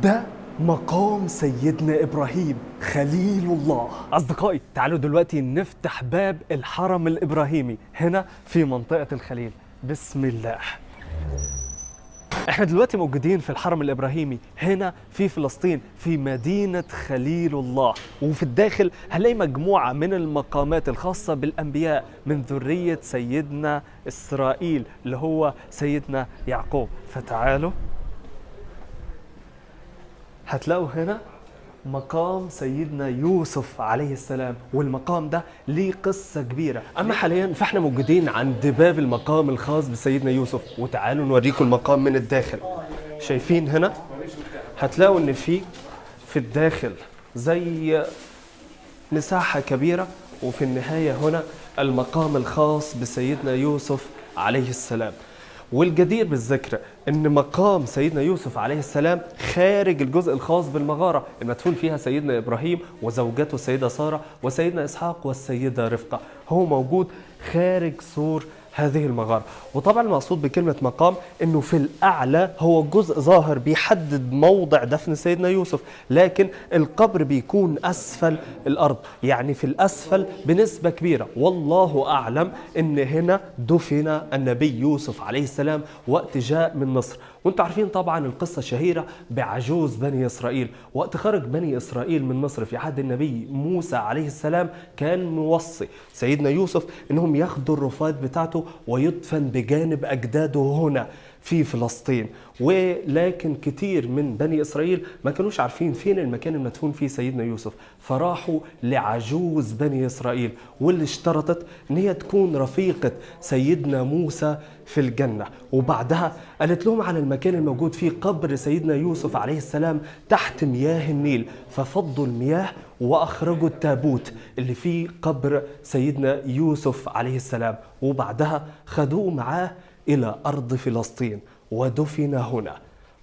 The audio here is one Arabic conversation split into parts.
ده مقام سيدنا إبراهيم خليل الله. أصدقائي تعالوا دلوقتي نفتح باب الحرم الإبراهيمي هنا في منطقة الخليل. بسم الله. احنا دلوقتي موجودين في الحرم الإبراهيمي هنا في فلسطين في مدينة خليل الله، وفي الداخل هنلاقي مجموعة من المقامات الخاصة بالأنبياء من ذرية سيدنا إسرائيل اللي هو سيدنا يعقوب. فتعالوا هتلاقوا هنا مقام سيدنا يوسف عليه السلام، والمقام ده ليه قصة كبيرة. أما حاليا فإحنا موجودين عند باب المقام الخاص بسيدنا يوسف، وتعالوا نوريكم المقام من الداخل. شايفين هنا هتلاقوا إن في الداخل زي مساحة كبيرة، وفي النهاية هنا المقام الخاص بسيدنا يوسف عليه السلام. والجدير بالذكر ان مقام سيدنا يوسف عليه السلام خارج الجزء الخاص بالمغاره المدفون فيها سيدنا ابراهيم وزوجته السيده ساره وسيدنا اسحاق والسيده رفقه، هو موجود خارج سور هذه المغاره. وطبعا المقصود بكلمه مقام انه في الاعلى هو جزء ظاهر بيحدد موضع دفن سيدنا يوسف، لكن القبر بيكون اسفل الارض، يعني في الاسفل بنسبه كبيره. والله اعلم ان هنا دفن النبي يوسف عليه السلام وقت جاء من مصر. وانتم عارفين طبعا القصه الشهيره بعجوز بني اسرائيل، وقت خرج بني اسرائيل من مصر في عهد النبي موسى عليه السلام كان موصي سيدنا يوسف انهم ياخدوا الرفات بتاعته ويدفن بجانب اجداده هنا في فلسطين. ولكن كتير من بني إسرائيل ما كانوش عارفين فين المكان المدفون فيه سيدنا يوسف، فراحوا لعجوز بني إسرائيل واللي اشترطت ان هي تكون رفيقة سيدنا موسى في الجنة. وبعدها قالت لهم على المكان الموجود فيه قبر سيدنا يوسف عليه السلام تحت مياه النيل، ففضوا المياه وأخرجوا التابوت اللي فيه قبر سيدنا يوسف عليه السلام، وبعدها خدوه معاه إلى أرض فلسطين ودفن هنا.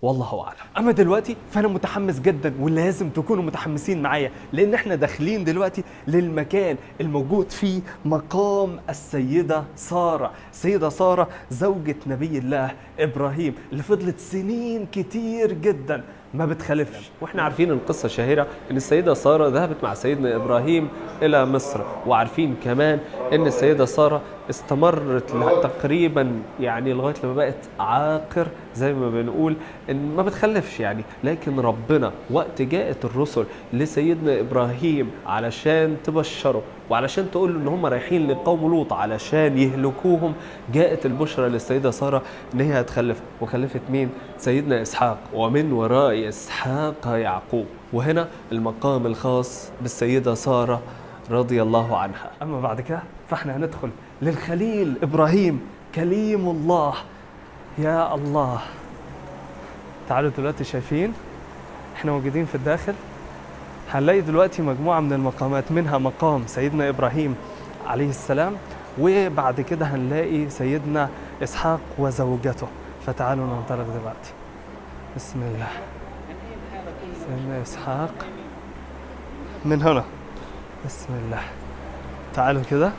والله أعلم. أما دلوقتي فأنا متحمس جدا، ولازم تكونوا متحمسين معايا، لأن احنا داخلين دلوقتي للمكان الموجود فيه مقام السيدة سارة. السيدة سارة زوجة نبي الله إبراهيم اللي فضلت سنين كتير جدا ما بتخلفش. واحنا عارفين القصة الشهيرة ان السيدة سارة ذهبت مع سيدنا ابراهيم الى مصر، وعارفين كمان ان السيدة سارة استمرت تقريبا يعني لغاية لما بقت عاقر زي ما بنقول، ان ما بتخلفش يعني. لكن ربنا وقت جاءت الرسل لسيدنا ابراهيم علشان تبشره وعلشان تقول له ان هم رايحين لقوم لوط علشان يهلكوهم، جاءت البشرى للسيدة سارة ان هي هتخلف، وخلفت مين؟ سيدنا اسحاق، ومن وراء اسحاق يعقوب. وهنا المقام الخاص بالسيدة سارة رضي الله عنها. اما بعد كده فاحنا هندخل للخليل ابراهيم كليم الله. يا الله، تعالوا دلوقتي شايفين احنا موجودين في الداخل، هنلاقي دلوقتي مجموعة من المقامات، منها مقام سيدنا إبراهيم عليه السلام، وبعد كده هنلاقي سيدنا إسحاق وزوجته. فتعالوا ننطلق دلوقتي. بسم الله. سيدنا إسحاق من هنا. بسم الله. تعالوا كده.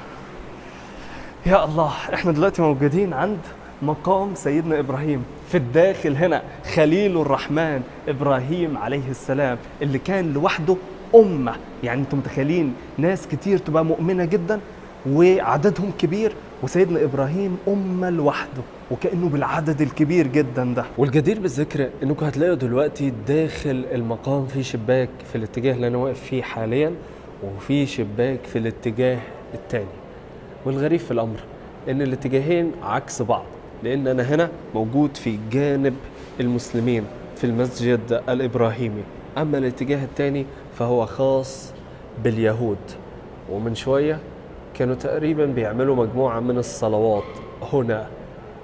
يا الله، احنا دلوقتي موجودين عند مقام سيدنا إبراهيم في الداخل هنا، خليل الرحمن إبراهيم عليه السلام اللي كان لوحده أمة. يعني انتم متخيلين ناس كتير تبقى مؤمنة جدا وعددهم كبير، وسيدنا إبراهيم أمة لوحده وكأنه بالعدد الكبير جدا ده. والجدير بالذكر انكم هتلاقوا دلوقتي داخل المقام في شباك في الاتجاه اللي انا واقف فيه حاليا، وفي شباك في الاتجاه الثاني. والغريب في الأمر ان الاتجاهين عكس بعض، لأن أنا هنا موجود في جانب المسلمين في المسجد الإبراهيمي، أما الاتجاه الثاني فهو خاص باليهود. ومن شوية كانوا تقريبا بيعملوا مجموعة من الصلوات هنا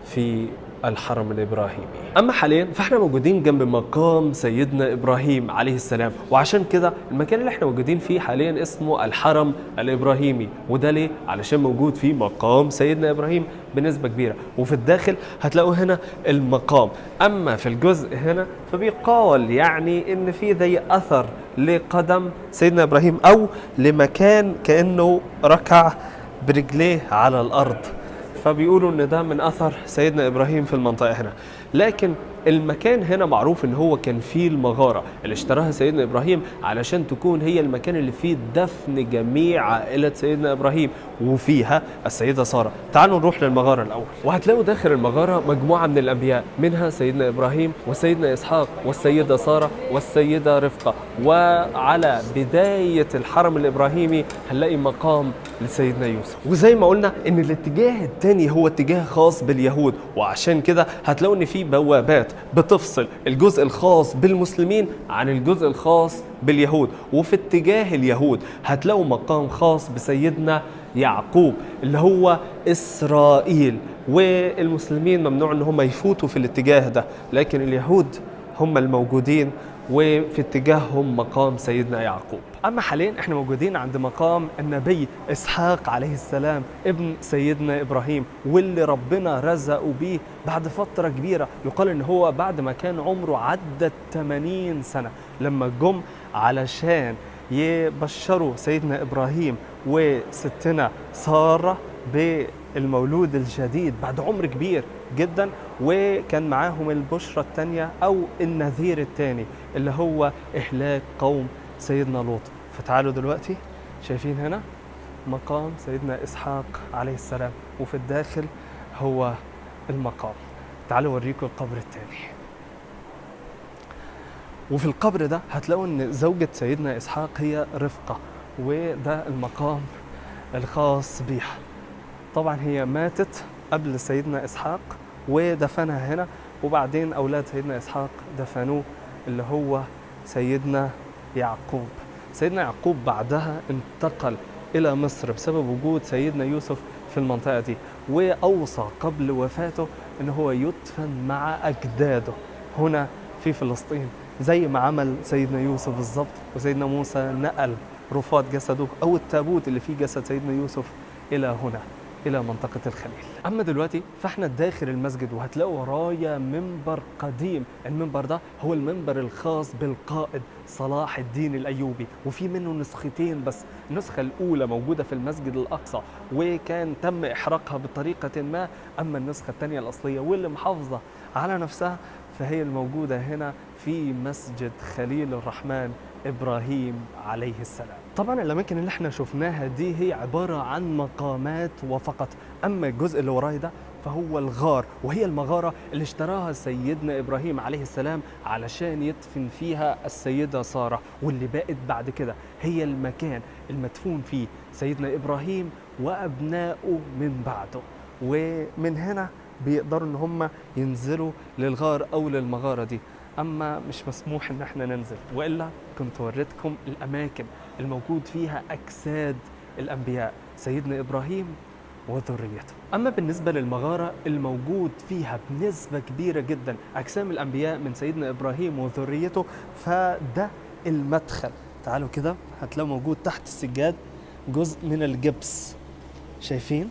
في الحرم الإبراهيمي. أما حاليا فإحنا موجودين جنب مقام سيدنا إبراهيم عليه السلام، وعشان كده المكان اللي إحنا موجودين فيه حاليا اسمه الحرم الإبراهيمي. وده ليه؟ علشان موجود فيه مقام سيدنا إبراهيم بنسبة كبيرة، وفي الداخل هتلاقوا هنا المقام. أما في الجزء هنا فبيقال يعني إن في زي أثر لقدم سيدنا إبراهيم أو لمكان كأنه ركع برجليه على الأرض، فبيقولوا ان ده من اثر سيدنا ابراهيم في المنطقه هنا. لكن المكان هنا معروف ان هو كان فيه المغارة اللي اشتراها سيدنا ابراهيم علشان تكون هي المكان اللي فيه دفن جميع عائلة سيدنا ابراهيم وفيها السيدة سارة. تعالوا نروح للمغارة الاول، وهتلاقوا داخل المغارة مجموعة من الانبياء، منها سيدنا ابراهيم وسيدنا اسحاق والسيدة سارة والسيدة رفقة. وعلى بداية الحرم الابراهيمي هنلاقي مقام لسيدنا يوسف. وزي ما قلنا ان الاتجاه الثاني هو اتجاه خاص باليهود، وعشان كده هتلاقوا ان في بوابات بتفصل الجزء الخاص بالمسلمين عن الجزء الخاص باليهود. وفي اتجاه اليهود هتلاقوا مقام خاص بسيدنا يعقوب اللي هو إسرائيل، والمسلمين ممنوع ان هم يفوتوا في الاتجاه ده، لكن اليهود هم الموجودين وفي اتجاههم مقام سيدنا يعقوب. أما حاليا احنا موجودين عند مقام النبي إسحاق عليه السلام ابن سيدنا إبراهيم، واللي ربنا رزقه بيه بعد فترة كبيرة. يقال إن هو بعد ما كان عمره عدى 80 سنة لما جم علشان يبشروا سيدنا إبراهيم وستنا سارة بالمولود الجديد بعد عمر كبير جدا، وكان معاهم البشرة الثانية أو النذير الثاني اللي هو إهلاك قوم سيدنا لوط. فتعالوا دلوقتي شايفين هنا مقام سيدنا إسحاق عليه السلام، وفي الداخل هو المقام. تعالوا أوريكم القبر الثاني. وفي القبر ده هتلاقوا ان زوجة سيدنا إسحاق هي رفقة، وده المقام الخاص بيها. طبعا هي ماتت قبل سيدنا إسحاق ودفنها هنا، وبعدين أولاد سيدنا إسحاق دفنوه اللي هو سيدنا يعقوب. سيدنا يعقوب بعدها انتقل إلى مصر بسبب وجود سيدنا يوسف في المنطقة دي، وأوصى قبل وفاته إن هو يدفن مع أجداده هنا في فلسطين، زي ما عمل سيدنا يوسف بالظبط. وسيدنا موسى نقل رفات جسده أو التابوت اللي فيه جسد سيدنا يوسف إلى هنا، إلى منطقة الخليل. أما دلوقتي فإحنا داخل المسجد، وهتلاقوا ورايا منبر قديم. المنبر ده هو المنبر الخاص بالقائد صلاح الدين الأيوبي، وفي منه نسختين بس. النسخة الأولى موجودة في المسجد الأقصى وكان تم إحراقها بطريقة ما، أما النسخة الثانية الأصلية واللي محافظة على نفسها فهي الموجودة هنا في مسجد خليل الرحمن إبراهيم عليه السلام. طبعا الأماكن اللي احنا شفناها دي هي عبارة عن مقامات وفقط. أما الجزء اللي وراي ده فهو الغار، وهي المغارة اللي اشتراها سيدنا إبراهيم عليه السلام علشان يدفن فيها السيدة سارة، واللي بقت بعد كده هي المكان المدفون فيه سيدنا إبراهيم وأبنائه من بعده. ومن هنا بيقدروا ان هم ينزلوا للغار او للمغاره دي، اما مش مسموح ان احنا ننزل، والا كنت وريتكم الاماكن الموجود فيها اجساد الانبياء سيدنا ابراهيم وذريته. اما بالنسبه للمغاره الموجود فيها بنسبه كبيره جدا اجسام الانبياء من سيدنا ابراهيم وذريته، فده المدخل. تعالوا كده هتلاقوا موجود تحت السجاد جزء من الجبس، شايفين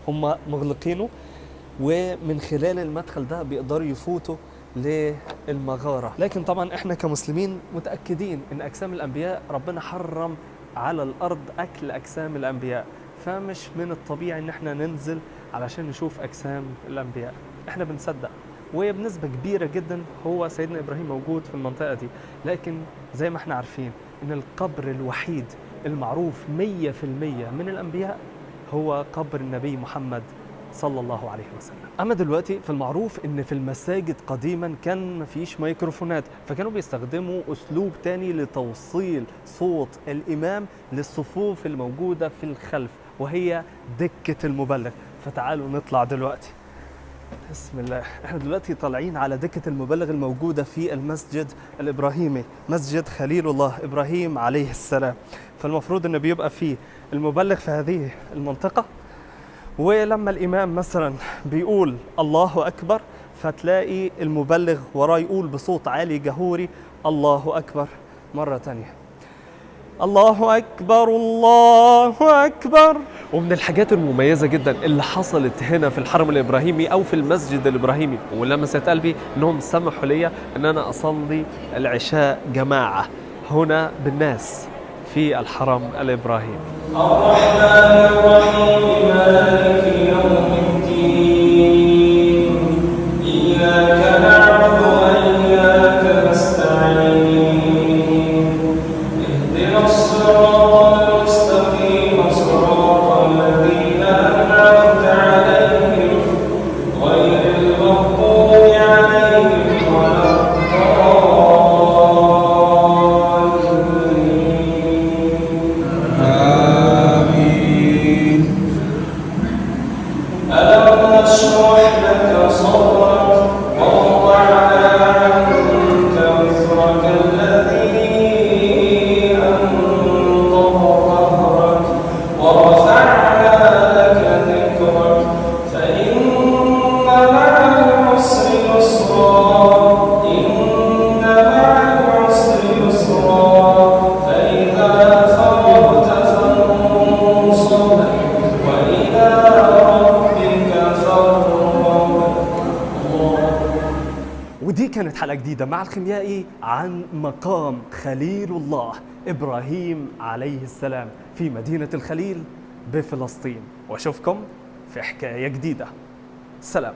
هم مغلقينه، ومن خلال المدخل ده بيقدروا يفوتوا للمغارة. لكن طبعا احنا كمسلمين متأكدين ان اجسام الانبياء ربنا حرم على الارض اكل اجسام الانبياء، فمش من الطبيعي ان احنا ننزل علشان نشوف اجسام الانبياء. احنا بنصدق وبنسبة كبيرة جدا هو سيدنا ابراهيم موجود في المنطقة دي، لكن زي ما احنا عارفين ان القبر الوحيد المعروف 100% من الانبياء هو قبر النبي محمد صلى الله عليه وسلم. أما دلوقتي في المعروف إن في المساجد قديما كان مفيش ميكروفونات، فكانوا بيستخدموا أسلوب تاني لتوصيل صوت الإمام للصفوف الموجودة في الخلف، وهي دكة المبلغ. فتعالوا نطلع دلوقتي. بسم الله. احنا دلوقتي طالعين على دكة المبلغ الموجودة في المسجد الإبراهيمي، مسجد خليل الله إبراهيم عليه السلام. فالمفروض إنه بيبقى فيه المبلغ في هذه المنطقة، ولما الإمام مثلا بيقول الله أكبر فتلاقي المبلغ وراه يقول بصوت عالي جهوري الله أكبر مرة تانية، الله أكبر الله أكبر. ومن الحاجات المميزة جدا اللي حصلت هنا في الحرم الإبراهيمي أو في المسجد الإبراهيمي ولمست قلبي إنهم سمحوا لي إن أنا أصلي العشاء جماعة هنا بالناس في الحرم الإبراهيمي. الرحمن الرحيم مالك يوم الدين إياك حلقة جديدة مع الخيميائي عن مقام خليل الله إبراهيم عليه السلام في مدينة الخليل بفلسطين، وأشوفكم في حكاية جديدة. سلام.